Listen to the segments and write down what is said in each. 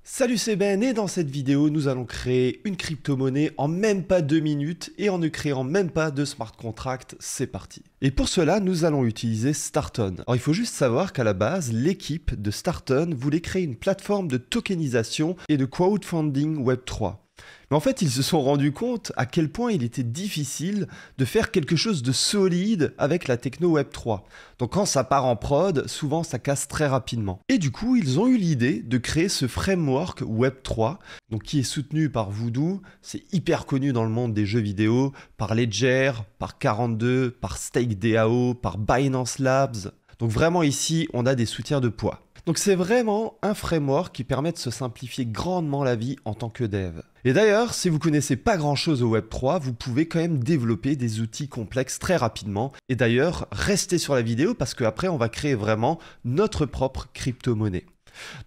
Salut, c'est Ben et dans cette vidéo, nous allons créer une crypto-monnaie en même pas 2 minutes et en ne créant même pas de smart contract, c'est parti. Et pour cela, nous allons utiliser Starton. Alors il faut juste savoir qu'à la base, l'équipe de Starton voulait créer une plateforme de tokenisation et de crowdfunding Web3. Mais en fait, ils se sont rendus compte à quel point il était difficile de faire quelque chose de solide avec la techno Web3. Donc quand ça part en prod, souvent ça casse très rapidement. Et du coup, ils ont eu l'idée de créer ce framework Web3, donc qui est soutenu par Voodoo, c'est hyper connu dans le monde des jeux vidéo, par Ledger, par 42, par StakeDAO, par Binance Labs. Donc vraiment ici, on a des soutiens de poids. Donc c'est vraiment un framework qui permet de se simplifier grandement la vie en tant que dev. Et d'ailleurs, si vous connaissez pas grand chose au Web3, vous pouvez quand même développer des outils complexes très rapidement. Et d'ailleurs, restez sur la vidéo parce qu'après on va créer vraiment notre propre crypto-monnaie.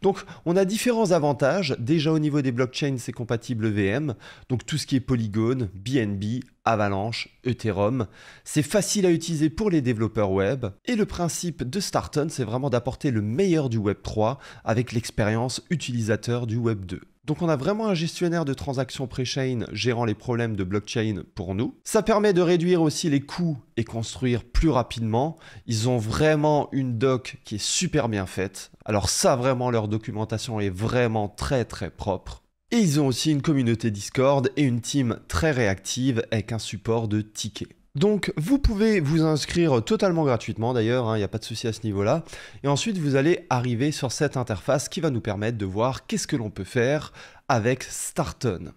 Donc on a différents avantages. Déjà au niveau des blockchains, c'est compatible VM, donc tout ce qui est Polygon, BNB, Avalanche, Ethereum. C'est facile à utiliser pour les développeurs web. Et le principe de Starton, c'est vraiment d'apporter le meilleur du Web3 avec l'expérience utilisateur du Web2. Donc on a vraiment un gestionnaire de transactions pré-chain gérant les problèmes de blockchain pour nous. Ça permet de réduire aussi les coûts et construire plus rapidement. Ils ont vraiment une doc qui est super bien faite. Alors ça, vraiment, leur documentation est vraiment très propre. Et ils ont aussi une communauté Discord et une team très réactive avec un support de tickets. Donc vous pouvez vous inscrire totalement gratuitement d'ailleurs, il n'y a pas de souci à ce niveau-là. Et ensuite vous allez arriver sur cette interface qui va nous permettre de voir qu'est-ce que l'on peut faire avec Starton.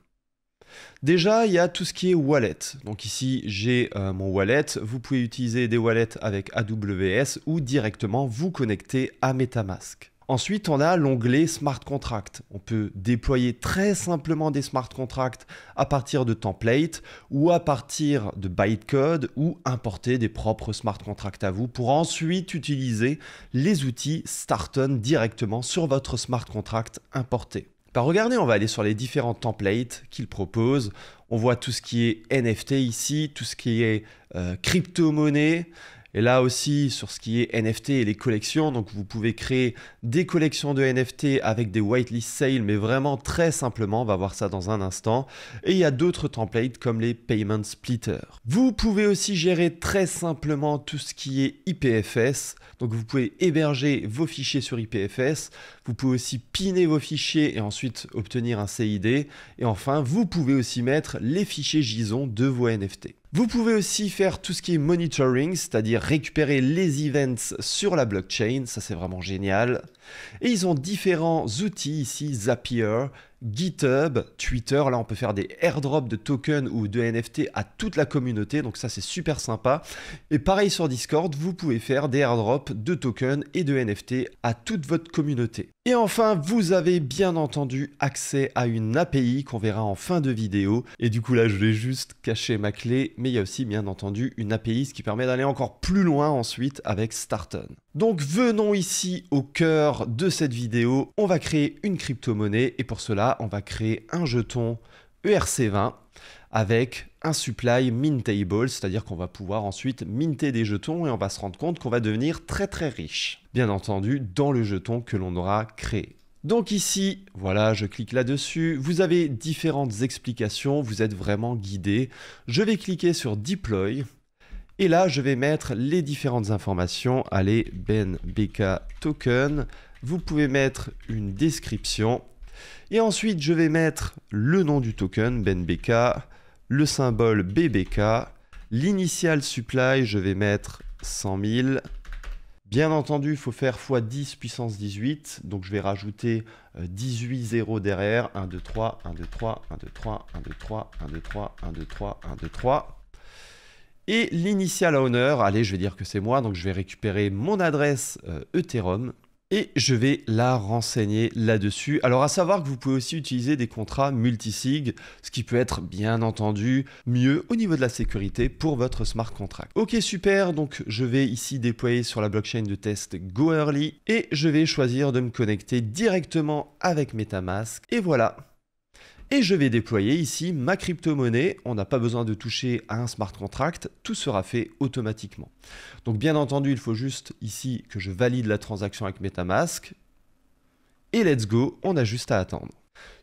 Déjà, il y a tout ce qui est wallet. Donc ici, j'ai mon wallet. Vous pouvez utiliser des wallets avec AWS ou directement vous connecter à MetaMask. Ensuite, on a l'onglet Smart Contract. On peut déployer très simplement des smart contracts à partir de templates ou à partir de bytecode ou importer des propres smart contracts à vous pour ensuite utiliser les outils Starton directement sur votre smart contract importé. Alors regardez, on va aller sur les différents templates qu'il propose. On voit tout ce qui est NFT ici, tout ce qui est crypto-monnaie. Et là aussi, sur ce qui est NFT et les collections, donc vous pouvez créer des collections de NFT avec des whitelist sales, mais vraiment très simplement, on va voir ça dans un instant. Et il y a d'autres templates comme les payment splitters. Vous pouvez aussi gérer très simplement tout ce qui est IPFS. Donc vous pouvez héberger vos fichiers sur IPFS. Vous pouvez aussi piner vos fichiers et ensuite obtenir un CID. Et enfin, vous pouvez aussi mettre les fichiers JSON de vos NFT. Vous pouvez aussi faire tout ce qui est monitoring, c'est-à-dire récupérer les events sur la blockchain, ça c'est vraiment génial. Et ils ont différents outils ici, Zapier, GitHub, Twitter, là on peut faire des airdrops de tokens ou de NFT à toute la communauté, donc ça c'est super sympa. Et pareil sur Discord, vous pouvez faire des airdrops de tokens et de NFT à toute votre communauté. Et enfin, vous avez bien entendu accès à une API qu'on verra en fin de vidéo. Et du coup là, je vais juste cacher ma clé, mais il y a aussi bien entendu une API, ce qui permet d'aller encore plus loin ensuite avec Starton. Donc venons ici au cœur de cette vidéo. On va créer une crypto-monnaie et pour cela, on va créer un jeton ERC20 avec un supply mintable, c'est-à-dire qu'on va pouvoir ensuite minter des jetons et on va se rendre compte qu'on va devenir très riche. Bien entendu, dans le jeton que l'on aura créé. Donc ici, voilà, je clique là-dessus. Vous avez différentes explications, vous êtes vraiment guidé. Je vais cliquer sur Deploy. Et là, je vais mettre les différentes informations. Allez, BenBK token. Vous pouvez mettre une description. Et ensuite, je vais mettre le nom du token, BenBK, le symbole BBK, l'initial supply, je vais mettre 100 000. Bien entendu, il faut faire x10 puissance 18, donc je vais rajouter 18 zéros derrière, 1, 2, 3, 1, 2, 3, 1, 2, 3, 1, 2, 3, 1, 2, 3, 1, 2, 3, 1, 2, 3. Et l'initial owner, allez, je vais dire que c'est moi, donc je vais récupérer mon adresse Ethereum. Et je vais la renseigner là-dessus. Alors à savoir que vous pouvez aussi utiliser des contrats multisig, ce qui peut être bien entendu mieux au niveau de la sécurité pour votre smart contract. Ok, super, donc je vais ici déployer sur la blockchain de test GoEarly et je vais choisir de me connecter directement avec MetaMask. Et voilà. Et je vais déployer ici ma crypto-monnaie. On n'a pas besoin de toucher à un smart contract. Tout sera fait automatiquement. Donc bien entendu, il faut juste ici que je valide la transaction avec MetaMask. Et let's go, on a juste à attendre.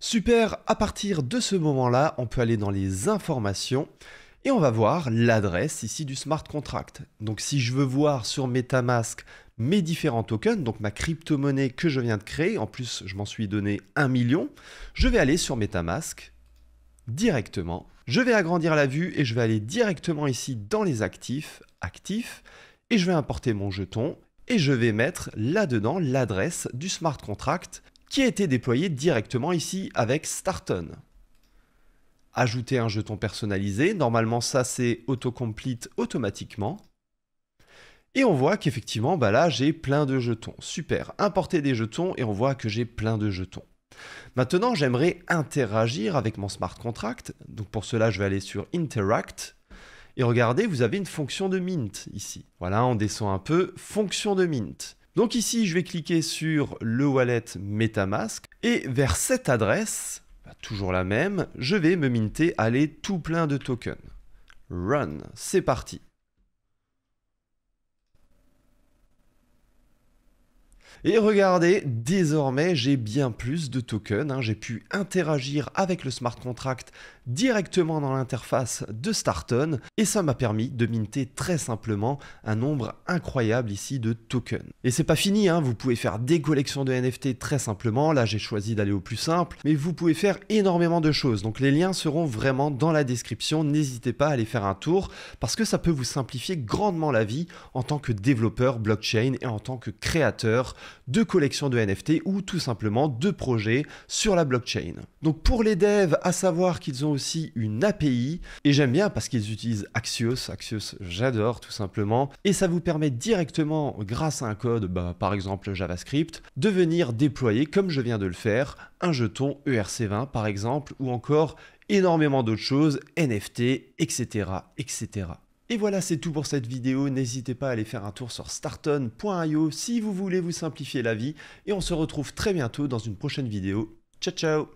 Super, à partir de ce moment-là, on peut aller dans les informations et on va voir l'adresse ici du smart contract. Donc si je veux voir sur MetaMask mes différents tokens, donc ma crypto-monnaie que je viens de créer, en plus je m'en suis donné 1 million, je vais aller sur MetaMask directement. Je vais agrandir la vue et je vais aller directement ici dans les actifs, et je vais importer mon jeton et je vais mettre là-dedans l'adresse du smart contract qui a été déployé directement ici avec Starton. Ajouter un jeton personnalisé, normalement ça c'est autocomplete automatiquement. Et on voit qu'effectivement, là j'ai plein de jetons. Super, importer des jetons et on voit que j'ai plein de jetons. Maintenant, j'aimerais interagir avec mon smart contract. Donc pour cela, je vais aller sur Interact. Et regardez, vous avez une fonction de mint ici. Voilà, on descend un peu, fonction de mint. Donc ici, je vais cliquer sur le wallet MetaMask. Et vers cette adresse, toujours la même, je vais me minter, aller tout plein de tokens. Run, c'est parti. Et regardez, désormais, j'ai bien plus de tokens. J'ai pu interagir avec le smart contract directement dans l'interface de Starton. Et ça m'a permis de minter très simplement un nombre incroyable ici de tokens. Et c'est pas fini, vous pouvez faire des collections de NFT très simplement. Là, j'ai choisi d'aller au plus simple. Mais vous pouvez faire énormément de choses. Donc les liens seront vraiment dans la description. N'hésitez pas à aller faire un tour parce que ça peut vous simplifier grandement la vie en tant que développeur blockchain et en tant que créateur de collections de NFT ou tout simplement de projets sur la blockchain. Donc pour les devs, à savoir qu'ils ont aussi une API et j'aime bien parce qu'ils utilisent Axios. Axios, j'adore tout simplement. Et ça vous permet directement, grâce à un code, par exemple JavaScript, de venir déployer, comme je viens de le faire, un jeton ERC20 par exemple, ou encore énormément d'autres choses, NFT, etc., etc. Et voilà, c'est tout pour cette vidéo. N'hésitez pas à aller faire un tour sur starton.io si vous voulez vous simplifier la vie. Et on se retrouve très bientôt dans une prochaine vidéo. Ciao, ciao!